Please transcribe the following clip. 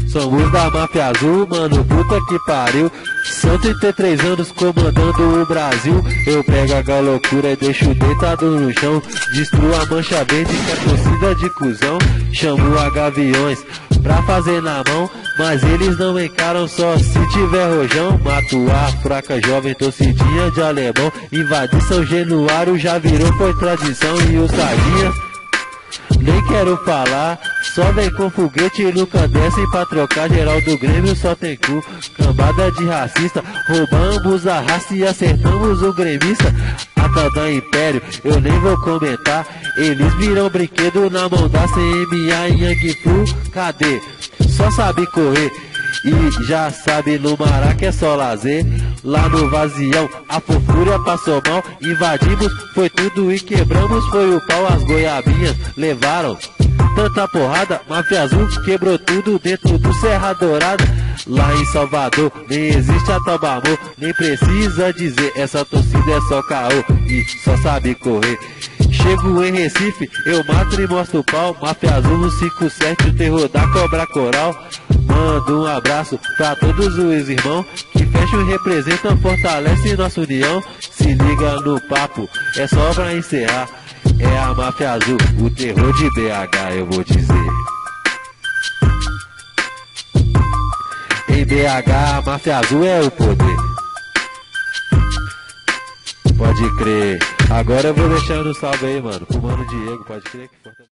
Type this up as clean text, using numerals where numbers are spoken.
Somos da máfia azul, mano, puta que pariu. São 33 anos comandando o Brasil. Eu pego a loucura e deixo deitado no chão. Destruo a mancha verde que é torcida de cuzão. Chamo a gaviões pra fazer na mão, mas eles não encaram só se tiver rojão. Mato a fraca jovem torcidinha de alemão. Invadir São Januário já virou, foi tradição. E os sardinhas nem quero falar, só vem com foguete e nunca descem pra trocar. Geral do Grêmio só tem cu, cambada de racista. Roubamos a raça e acertamos o gremista. Atadã Império, eu nem vou comentar. Eles viram brinquedo na mão da CMA e Yang Fu. Cadê? Só sabe correr e já sabe no Mará que é só lazer. Lá no vazião a fofúria passou mal. Invadimos, foi tudo e quebramos foi o pau. As goiabinhas levaram tanta porrada. Máfia azul quebrou tudo dentro do Serra Dourada. Lá em Salvador nem existe a Tobamor. Nem precisa dizer, essa torcida é só caô e só sabe correr. Chego em Recife, eu mato e mostro o pau. Máfia azul no 57, o terror da cobra coral. Mando um abraço pra todos os irmãos que fecham e representam, fortalecem nossa união. Se liga no papo, é só pra encerrar. É a máfia azul, o terror de BH, eu vou dizer. Em BH, a máfia azul é o poder. Pode crer. Agora eu vou deixando um salve aí, mano, pro mano Diego, pode crer que